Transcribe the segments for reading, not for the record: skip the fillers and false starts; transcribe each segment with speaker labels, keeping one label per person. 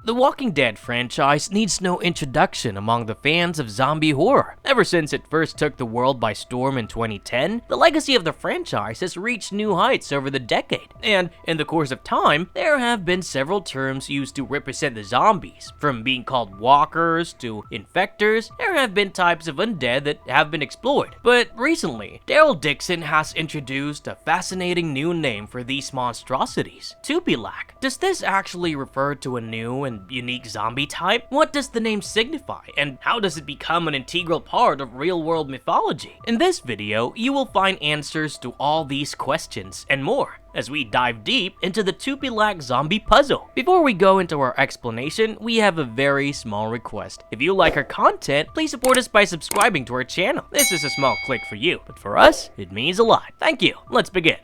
Speaker 1: The Walking Dead franchise needs no introduction among the fans of zombie horror. Ever since it first took the world by storm in 2010, the legacy of the franchise has reached new heights over the decade, and in the course of time, there have been several terms used to represent the zombies. From being called walkers to infectors, there have been types of undead that have been explored. But recently, Daryl Dixon has introduced a fascinating new name for these monstrosities, Tupilaq. Does this actually refer to a new and unique zombie type? What does the name signify, and how does it become an integral part of real-world mythology? In this video, you will find answers to all these questions and more as we dive deep into the Tupilaq zombie puzzle. Before we go into our explanation, we have a very small request. If you like our content, please support us by subscribing to our channel. This is a small click for you, but for us, it means a lot. Thank you. Let's begin.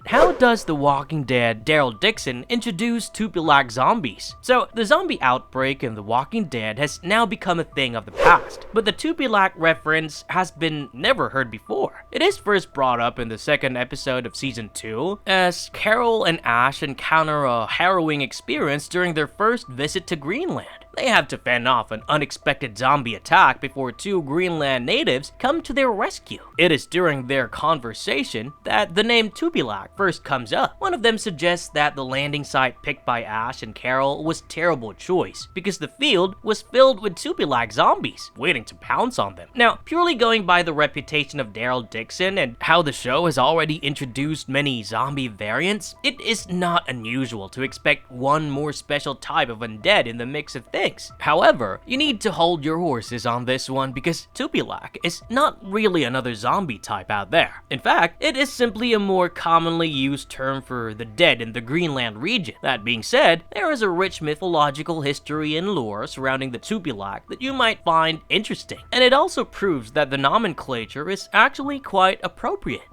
Speaker 1: How does The Walking Dead Daryl Dixon introduce Tupilaq zombies? So, the zombie outbreak in The Walking Dead has now become a thing of the past, but the Tupilaq reference has been never heard before. It is first brought up in the second episode of Season 2, as Carol and Ash encounter a harrowing experience during their first visit to Greenland. They have to fend off an unexpected zombie attack before two Greenland natives come to their rescue. It is during their conversation that the name Tupilaq first comes up. One of them suggests that the landing site picked by Ash and Carol was a terrible choice because the field was filled with Tupilaq zombies waiting to pounce on them. Now, purely going by the reputation of Daryl Dixon and how the show has already introduced many zombie variants, it is not unusual to expect one more special type of undead in the mix of things. However, you need to hold your horses on this one because Tupilaq is not really another zombie type out there. In fact, it is simply a more commonly used term for the dead in the Greenland region. That being said, there is a rich mythological history and lore surrounding the Tupilaq that you might find interesting, and it also proves that the nomenclature is actually quite appropriate.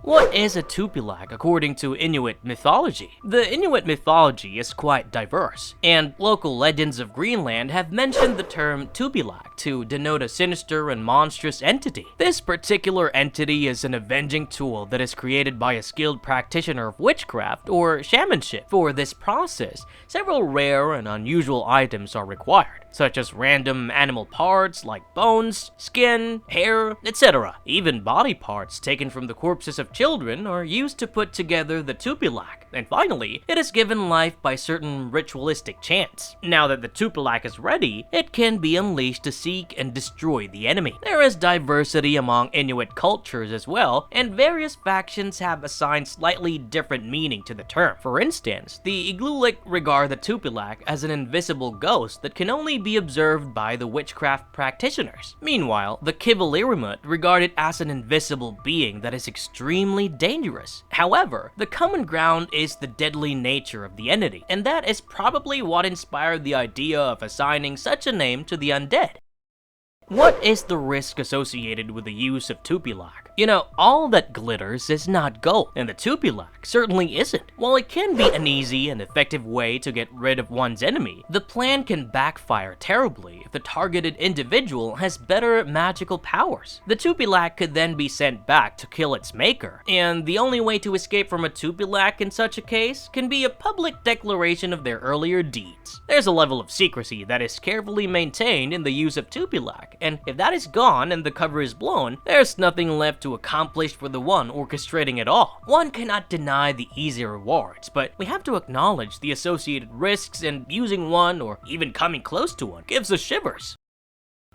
Speaker 1: What is a Tupilaq according to Inuit mythology? The Inuit mythology is quite diverse, and local legends of Greenland have mentioned the term Tupilaq to denote a sinister and monstrous entity. This particular entity is an avenging tool that is created by a skilled practitioner of witchcraft or shamanship. For this process, several rare and unusual items are required, such as random animal parts like bones, skin, hair, etc. Even body parts taken from the corpses of children are used to put together the Tupilaq, and finally, it is given life by certain ritualistic chants. Now that the Tupilaq is ready, it can be unleashed to seek and destroy the enemy. There is diversity among Inuit cultures as well, and various factions have assigned slightly different meaning to the term. For instance, the Iglulik regard the Tupilaq as an invisible ghost that can only be observed by the witchcraft practitioners. Meanwhile, the Kivalirimut regard it as an invisible being that is extremely dangerous. However, the common ground is the deadly nature of the entity, and that is probably what inspired the idea of assigning such a name to the undead. What is the risk associated with the use of Tupilaq? You know, all that glitters is not gold, and the Tupilaq certainly isn't. While it can be an easy and effective way to get rid of one's enemy, the plan can backfire terribly if the targeted individual has better magical powers. The Tupilaq could then be sent back to kill its maker, and the only way to escape from a Tupilaq in such a case can be a public declaration of their earlier deeds. There's a level of secrecy that is carefully maintained in the use of Tupilaq, and if that is gone and the cover is blown, there's nothing left to accomplish for the one orchestrating it all. One cannot deny the easy rewards, but we have to acknowledge the associated risks, and using one or even coming close to one gives us shivers.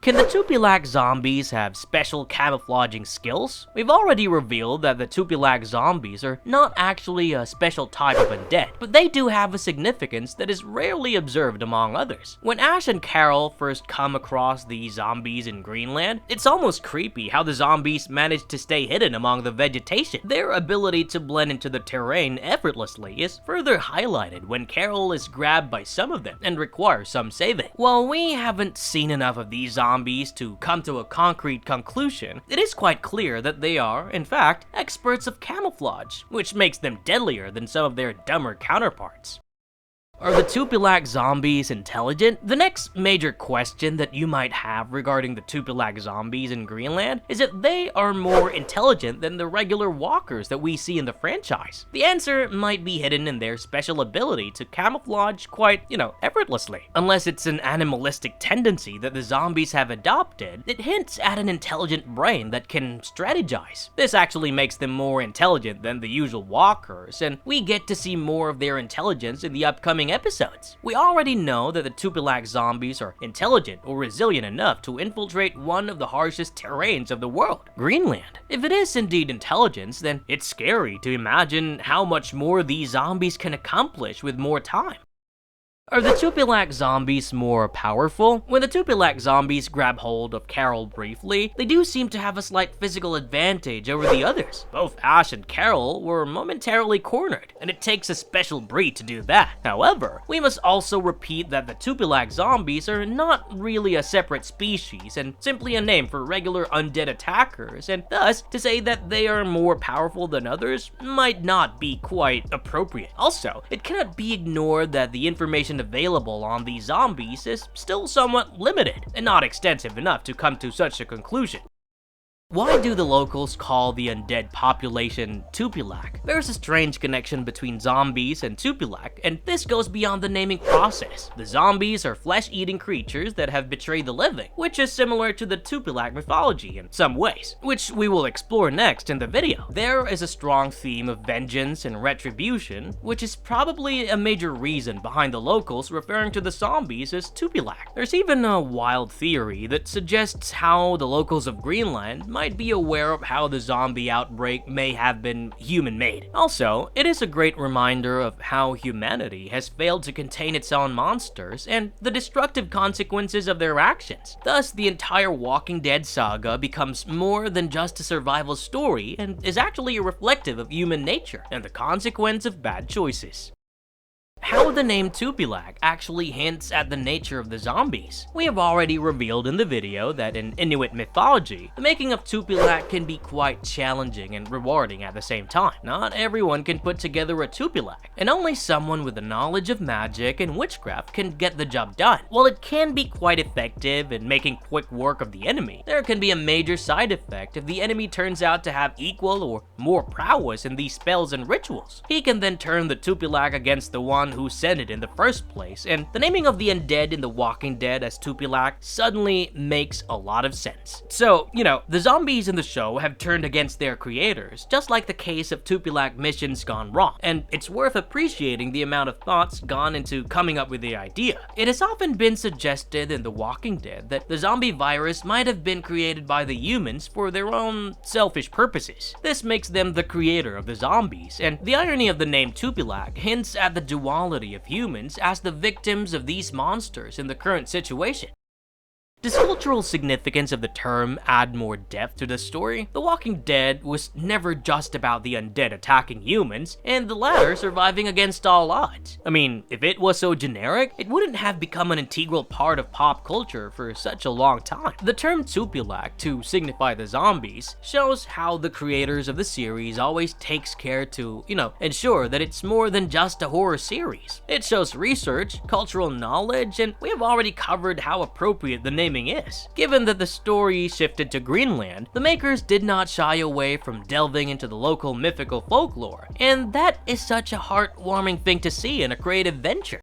Speaker 1: Can the Tupilaq zombies have special camouflaging skills? We've already revealed that the Tupilaq zombies are not actually a special type of undead, but they do have a significance that is rarely observed among others. When Ash and Carol first come across the zombies in Greenland, it's almost creepy how the zombies manage to stay hidden among the vegetation. Their ability to blend into the terrain effortlessly is further highlighted when Carol is grabbed by some of them and requires some saving. While we haven't seen enough of these zombies to come to a concrete conclusion, it is quite clear that they are, in fact, experts of camouflage, which makes them deadlier than some of their dumber counterparts. Are the Tupilaq zombies intelligent? The next major question that you might have regarding the Tupilaq zombies in Greenland is that they are more intelligent than the regular walkers that we see in the franchise. The answer might be hidden in their special ability to camouflage quite, effortlessly. Unless it's an animalistic tendency that the zombies have adopted, it hints at an intelligent brain that can strategize. This actually makes them more intelligent than the usual walkers, and we get to see more of their intelligence in the upcoming episodes. We already know that the Tupilaq zombies are intelligent or resilient enough to infiltrate one of the harshest terrains of the world, Greenland. If it is indeed intelligence, then it's scary to imagine how much more these zombies can accomplish with more time. Are the Tupilaq zombies more powerful? When the Tupilaq zombies grab hold of Carol briefly, they do seem to have a slight physical advantage over the others. Both Ash and Carol were momentarily cornered, and it takes a special breed to do that. However, we must also repeat that the Tupilaq zombies are not really a separate species and simply a name for regular undead attackers, and thus, to say that they are more powerful than others might not be quite appropriate. Also, it cannot be ignored that the information available on these zombies is still somewhat limited and not extensive enough to come to such a conclusion. Why do the locals call the undead population Tupilaq? There's a strange connection between zombies and Tupilaq, and this goes beyond the naming process. The zombies are flesh-eating creatures that have betrayed the living, which is similar to the Tupilaq mythology in some ways, which we will explore next in the video. There is a strong theme of vengeance and retribution, which is probably a major reason behind the locals referring to the zombies as Tupilaq. There's even a wild theory that suggests how the locals of Greenland might be aware of how the zombie outbreak may have been human-made. Also, it is a great reminder of how humanity has failed to contain its own monsters and the destructive consequences of their actions. Thus, the entire Walking Dead saga becomes more than just a survival story and is actually reflective of human nature and the consequence of bad choices. How the name Tupilaq actually hints at the nature of the zombies. We have already revealed in the video that in Inuit mythology, the making of Tupilaq can be quite challenging and rewarding at the same time. Not everyone can put together a Tupilaq, and only someone with a knowledge of magic and witchcraft can get the job done. While it can be quite effective in making quick work of the enemy, there can be a major side effect if the enemy turns out to have equal or more prowess in these spells and rituals. He can then turn the Tupilaq against the one who sent it in the first place, and the naming of the undead in The Walking Dead as Tupilaq suddenly makes a lot of sense. So, the zombies in the show have turned against their creators, just like the case of Tupilaq missions gone wrong, and it's worth appreciating the amount of thoughts gone into coming up with the idea. It has often been suggested in The Walking Dead that the zombie virus might have been created by the humans for their own selfish purposes. This makes them the creator of the zombies, and the irony of the name Tupilaq hints at the duality of humans as the victims of these monsters in the current situation. Does cultural significance of the term add more depth to the story? The Walking Dead was never just about the undead attacking humans, and the latter surviving against all odds. I mean, if it was so generic, it wouldn't have become an integral part of pop culture for such a long time. The term Tupilaq, to signify the zombies, shows how the creators of the series always takes care to, ensure that it's more than just a horror series. It shows research, cultural knowledge, and we have already covered how appropriate the naming is. Given that the story shifted to Greenland, the makers did not shy away from delving into the local mythical folklore, and that is such a heartwarming thing to see in a creative venture.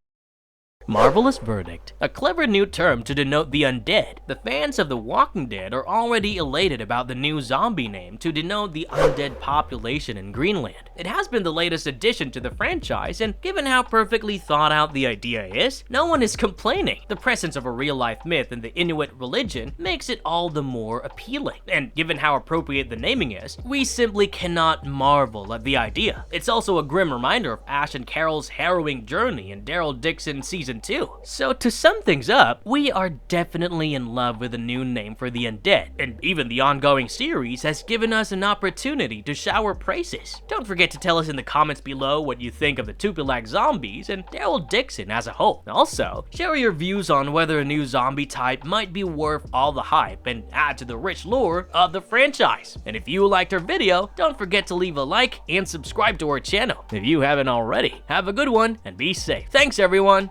Speaker 1: Marvelous verdict. A clever new term to denote the undead. The fans of The Walking Dead are already elated about the new zombie name to denote the undead population in Greenland. It has been the latest addition to the franchise, and given how perfectly thought out the idea is, no one is complaining. The presence of a real-life myth in the Inuit religion makes it all the more appealing. And given how appropriate the naming is, we simply cannot marvel at the idea. It's also a grim reminder of Ash and Carol's harrowing journey in Daryl Dixon Season too. So to sum things up, we are definitely in love with a new name for the undead, and even the ongoing series has given us an opportunity to shower praises. Don't forget to tell us in the comments below what you think of the Tupilaq zombies and Daryl Dixon as a whole. Also, share your views on whether a new zombie type might be worth all the hype and add to the rich lore of the franchise. And if you liked our video, don't forget to leave a like and subscribe to our channel if you haven't already. Have a good one and be safe. Thanks everyone!